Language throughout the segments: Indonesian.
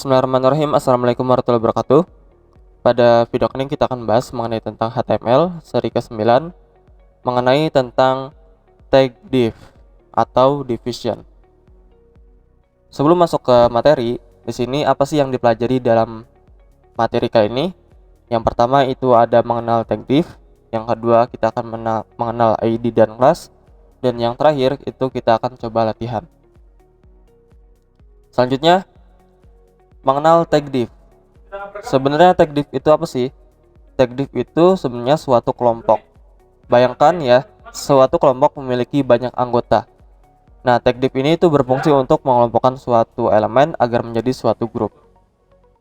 Bismillahirrahmanirrahim. Assalamualaikum warahmatullahi wabarakatuh. Pada video kali ini kita akan bahas mengenai tentang HTML seri ke-9, mengenai tentang tag div atau division. Sebelum masuk ke materi, di sini apa sih yang dipelajari dalam materi kali ini? Yang pertama itu ada mengenal tag div, yang kedua kita akan mengenal ID dan class, dan yang terakhir itu kita akan coba latihan. Selanjutnya, mengenal tag div. Sebenarnya tag div itu apa sih? Tag div itu sebenarnya suatu kelompok. Bayangkan ya, suatu kelompok memiliki banyak anggota. Nah, tag div ini itu berfungsi untuk mengelompokkan suatu elemen agar menjadi suatu grup.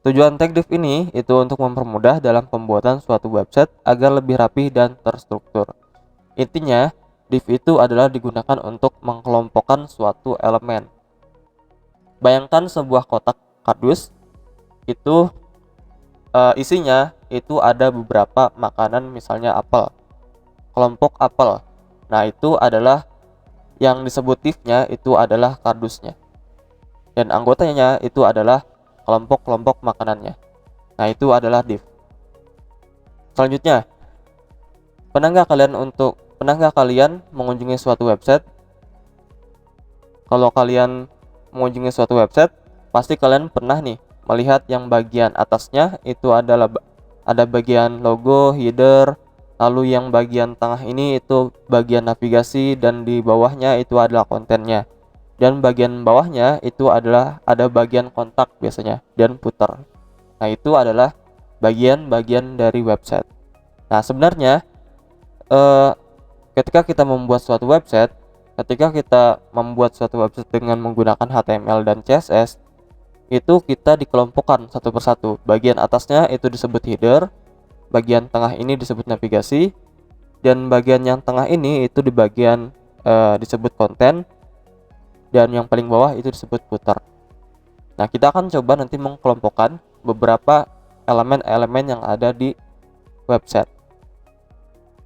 Tujuan tag div ini itu untuk mempermudah dalam pembuatan suatu website agar lebih rapi dan terstruktur. Intinya, div itu adalah digunakan untuk mengelompokkan suatu elemen. Bayangkan sebuah kotak kardus itu isinya itu ada beberapa makanan, misalnya apel, kelompok apel. Nah, itu adalah yang disebut divnya, itu adalah kardusnya, dan anggotanya itu adalah kelompok-kelompok makanannya. Nah, itu adalah div. Selanjutnya, pernah nggak kalian mengunjungi suatu website? Kalau kalian mengunjungi suatu website, pasti kalian pernah nih melihat yang bagian atasnya itu ada bagian logo, header, lalu yang bagian tengah ini itu bagian navigasi, dan di bawahnya itu adalah kontennya, dan bagian bawahnya itu adalah ada bagian kontak biasanya dan footer. Nah, itu adalah bagian-bagian dari website. Nah, sebenarnya ketika kita membuat suatu website dengan menggunakan HTML dan CSS, itu kita dikelompokkan satu persatu. Bagian atasnya itu disebut header, bagian tengah ini disebut navigasi, dan bagian yang tengah ini itu di bagian disebut konten, dan yang paling bawah itu disebut footer. Nah, kita akan coba nanti mengkelompokkan beberapa elemen-elemen yang ada di website.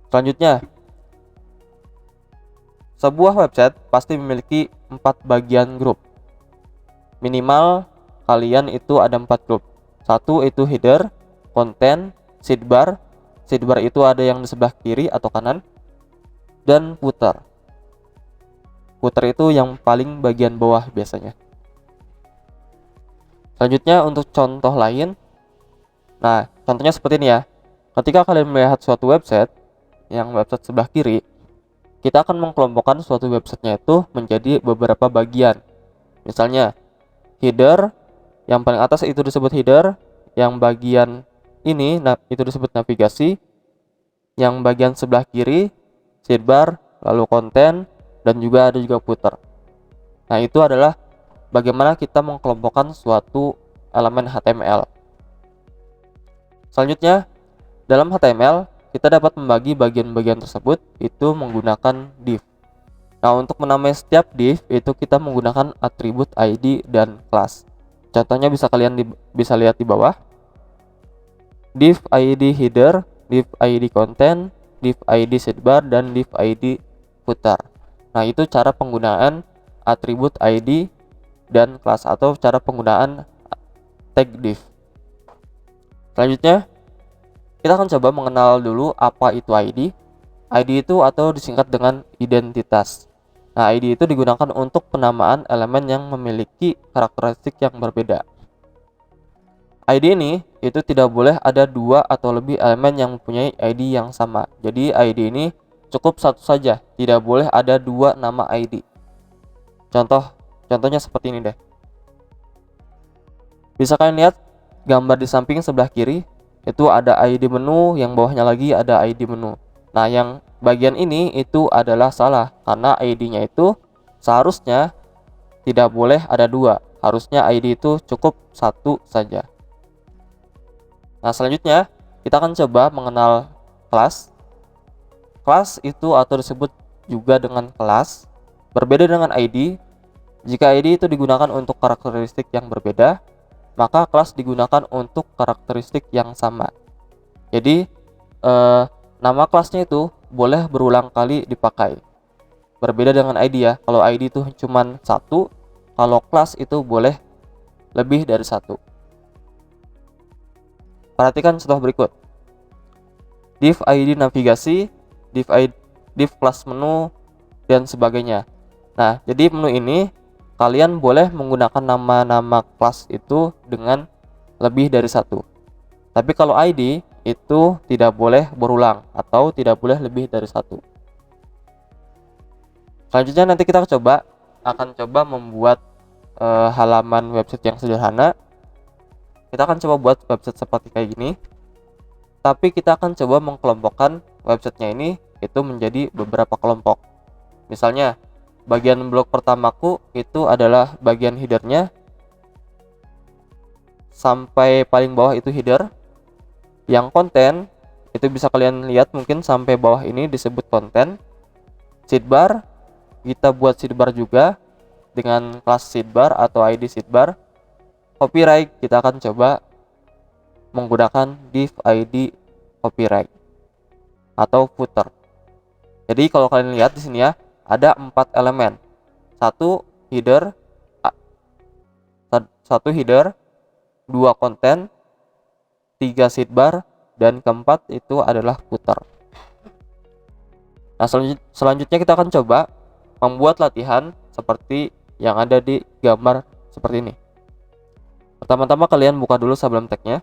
Selanjutnya, sebuah website pasti memiliki 4 bagian grup. Minimal kalian itu ada 4 grup. Satu itu header, konten, sidebar. Sidebar itu ada yang di sebelah kiri atau kanan, dan footer. Footer itu yang paling bagian bawah biasanya. Selanjutnya untuk contoh lain. Nah, contohnya seperti ini ya. Ketika kalian melihat suatu website, yang website sebelah kiri, kita akan mengkelompokkan suatu websitenya itu menjadi beberapa bagian. Misalnya, header, yang paling atas itu disebut header, yang bagian ini itu disebut navigasi, yang bagian sebelah kiri sidebar, lalu konten, dan juga ada footer. Nah, itu adalah bagaimana kita mengkelompokkan suatu elemen HTML. Selanjutnya, dalam HTML kita dapat membagi bagian-bagian tersebut itu menggunakan div. Nah, untuk menamai setiap div itu kita menggunakan atribut ID dan class. Contohnya bisa lihat di bawah. Div ID header, div ID content, div ID sidebar, dan div ID footer. Nah, itu cara penggunaan atribut ID dan class atau cara penggunaan tag div. Selanjutnya, kita akan coba mengenal dulu apa itu ID. ID itu atau disingkat dengan identitas. Nah, ID itu digunakan untuk penamaan elemen yang memiliki karakteristik yang berbeda. ID ini itu tidak boleh ada 2 atau lebih elemen yang mempunyai ID yang sama. Jadi ID ini cukup satu saja, tidak boleh ada 2 nama ID. Contohnya seperti ini deh. Bisa kalian lihat gambar di samping sebelah kiri, itu ada ID menu, yang bawahnya lagi ada ID menu. Nah, yang bagian ini itu adalah salah, karena ID-nya itu seharusnya tidak boleh ada 2. Harusnya ID itu cukup 1 saja. Nah, selanjutnya kita akan coba mengenal class. Class itu atau disebut juga dengan kelas, berbeda dengan ID. Jika ID itu digunakan untuk karakteristik yang berbeda, maka kelas digunakan untuk karakteristik yang sama. Jadi nama kelasnya itu boleh berulang kali dipakai. Berbeda dengan ID ya. Kalau ID itu cuma 1, kalau kelas itu boleh lebih dari 1. Perhatikan contoh berikut. Div ID navigasi, div kelas menu, dan sebagainya. Nah, jadi menu ini kalian boleh menggunakan nama-nama kelas itu dengan lebih dari satu. Tapi kalau ID itu tidak boleh berulang atau tidak boleh lebih dari satu. Selanjutnya nanti kita akan coba membuat halaman website yang sederhana. Kita akan coba buat website seperti kayak gini. Tapi kita akan coba mengkelompokkan websitenya ini itu menjadi beberapa kelompok. Misalnya, bagian blok pertamaku itu adalah bagian headernya. Sampai paling bawah itu header. Yang konten, itu bisa kalian lihat mungkin sampai bawah ini disebut konten. Sidebar, kita buat sidebar juga dengan kelas sidebar atau ID sidebar. Copyright, kita akan coba menggunakan div ID copyright atau footer. Jadi kalau kalian lihat di sini ya, ada 4 elemen. Satu header, 2 konten, 3 sidebar, dan keempat itu adalah footer. Nah, selanjutnya kita akan coba membuat latihan seperti yang ada di gambar seperti ini. Pertama-tama kalian buka dulu sebelum tagnya.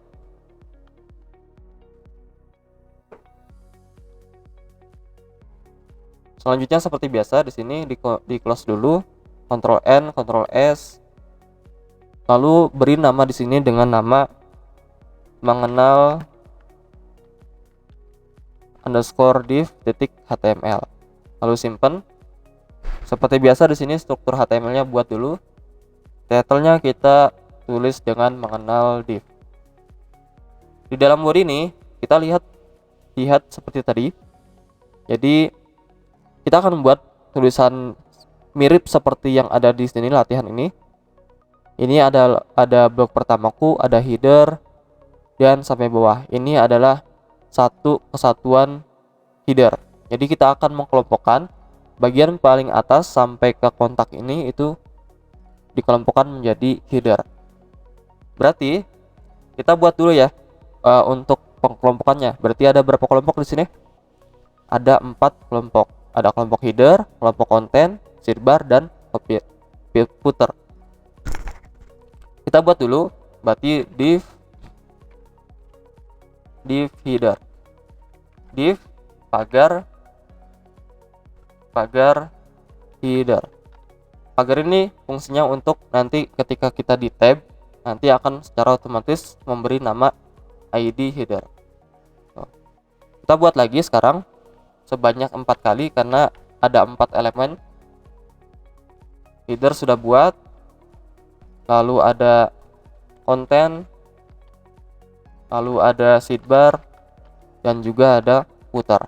Selanjutnya seperti biasa di sini di close dulu, Ctrl N, Ctrl S. Lalu beri nama di sini dengan nama mengenal underscore div.html. Lalu simpan. Seperti biasa di sini struktur HTML-nya buat dulu. Title-nya kita tulis dengan mengenal div. Di dalam body ini kita lihat seperti tadi. Jadi kita akan membuat tulisan mirip seperti yang ada di sini latihan ini. Ini ada blok pertamaku, ada header, dan sampai bawah. Ini adalah satu kesatuan header. Jadi kita akan mengkelompokkan bagian paling atas sampai ke kontak ini itu dikelompokkan menjadi header. Berarti kita buat dulu ya untuk pengkelompokannya. Berarti ada berapa kelompok di sini? Ada 4 kelompok. Ada kelompok header, kelompok konten, sidebar, dan footer. Kita buat dulu, berarti div header, div pagar header. Pagar ini fungsinya untuk nanti ketika kita di tab, nanti akan secara otomatis memberi nama ID header. Kita buat lagi sekarang sebanyak 4 kali karena ada 4 elemen. Header sudah buat, lalu ada konten, lalu ada sidebar, dan juga ada footer.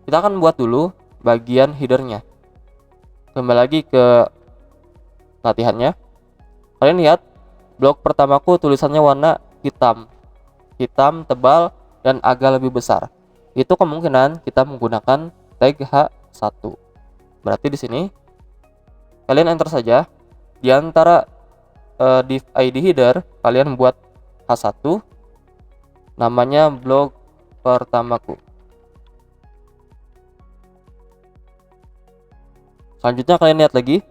Kita akan buat dulu bagian headernya. Kembali lagi ke latihannya. Kalian lihat blok pertamaku tulisannya warna hitam tebal dan agak lebih besar. Itu kemungkinan kita menggunakan tag H1. Berarti di sini kalian enter saja. Di antara div ID header kalian buat H1, namanya blog pertamaku. Selanjutnya kalian lihat lagi.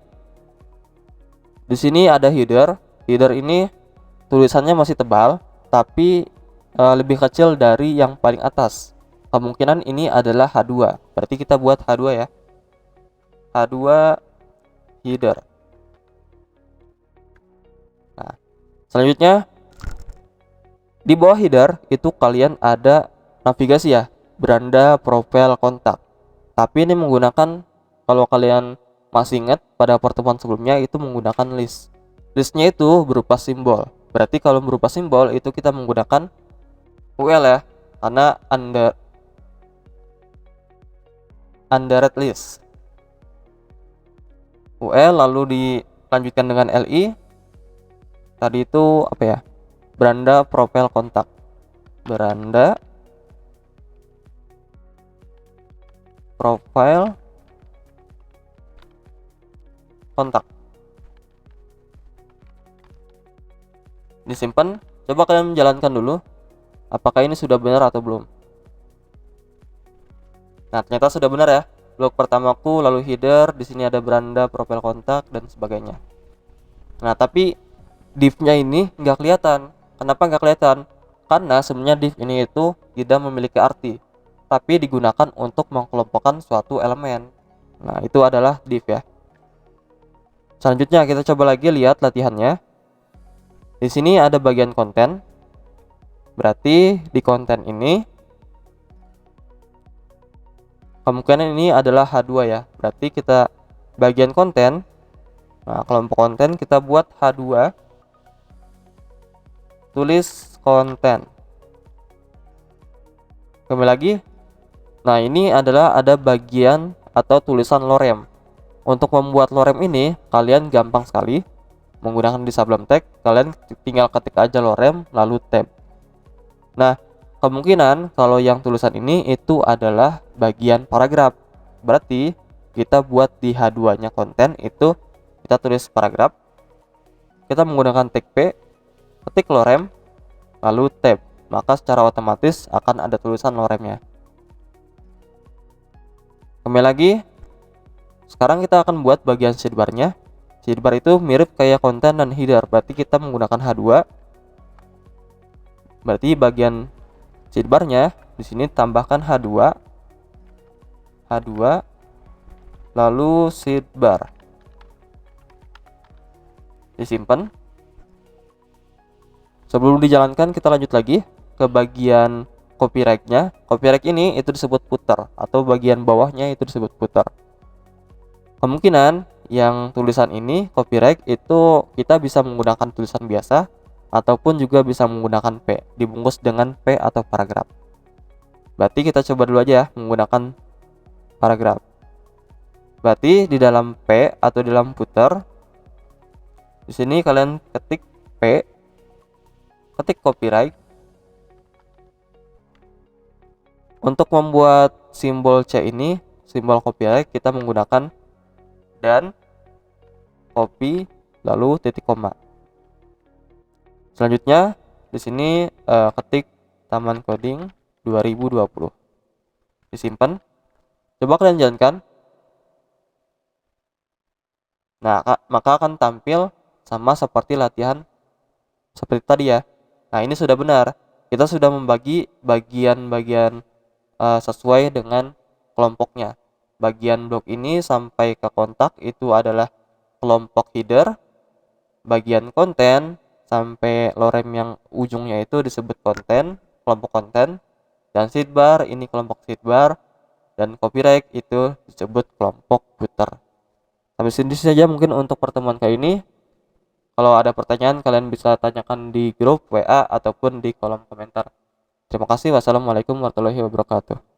Di sini ada header. Header ini tulisannya masih tebal tapi lebih kecil dari yang paling atas. Kemungkinan ini adalah H2. Berarti kita buat H2 ya. H2 header. Nah, selanjutnya di bawah header itu kalian ada navigasi ya, beranda, profil, kontak. Tapi ini menggunakan, kalau kalian masih ingat pada pertemuan sebelumnya itu menggunakan list. Listnya itu berupa simbol. Berarti kalau berupa simbol itu kita menggunakan UL ya, karena undered list. UL lalu dilanjutkan dengan LI. Tadi itu apa ya? Beranda, profil, kontak. Beranda, profil, kontak. Disimpan. Coba kalian menjalankan dulu, apakah ini sudah benar atau belum. Nah, ternyata sudah benar ya. Blok pertamaku, lalu header, di sini ada beranda, profil kontak, dan sebagainya. Nah, tapi div-nya ini nggak kelihatan. Kenapa nggak kelihatan? Karena sebenarnya div ini itu tidak memiliki arti, tapi digunakan untuk mengelompokkan suatu elemen. Nah, itu adalah div ya. Selanjutnya kita coba lagi lihat latihannya. Di sini ada bagian konten. Berarti di konten ini kemungkinan ini adalah H2 ya. Berarti kita bagian konten. Nah, kelompok konten kita buat H2. Tulis konten. Kembali lagi. Nah, ini adalah ada bagian atau tulisan lorem. Untuk membuat lorem ini kalian gampang sekali menggunakan di Sublime Text. Kalian tinggal ketik aja lorem lalu tab. Nah, kemungkinan kalau yang tulisan ini itu adalah bagian paragraf. Berarti kita buat di H2 nya konten itu kita tulis paragraf. Kita menggunakan tag P, ketik lorem lalu tab. Maka secara otomatis akan ada tulisan loremnya. Kembali lagi. Sekarang kita akan buat bagian sidebar-nya. Sidebar itu mirip kayak konten dan header. Berarti kita menggunakan H2. Berarti bagian sidebar-nya di sini tambahkan H2. H2 lalu sidebar. Disimpan. Sebelum dijalankan kita lanjut lagi ke bagian copyright-nya. Copyright ini itu disebut footer atau bagian bawahnya itu disebut footer. Kemungkinan yang tulisan ini copyright itu kita bisa menggunakan tulisan biasa ataupun juga bisa menggunakan P, dibungkus dengan P atau paragraf. Berarti kita coba dulu aja ya menggunakan paragraf. Berarti di dalam P atau di dalam footer, di sini kalian ketik P, ketik copyright. Untuk membuat simbol C ini, simbol copyright, kita menggunakan dan copy lalu titik koma. Selanjutnya di sini ketik Taman Coding 2020. Disimpan. Coba kalian jalankan. Nah, maka akan tampil sama seperti latihan seperti tadi ya. Nah, ini sudah benar. Kita sudah membagi bagian-bagian sesuai dengan kelompoknya. Bagian blok ini sampai ke kontak itu adalah kelompok header. Bagian konten sampai lorem yang ujungnya itu disebut konten, kelompok konten. Dan sidebar ini kelompok sidebar. Dan copyright itu disebut kelompok footer. Sampai sini saja mungkin untuk pertemuan kali ini. Kalau ada pertanyaan kalian bisa tanyakan di grup WA ataupun di kolom komentar. Terima kasih. Wassalamualaikum warahmatullahi wabarakatuh.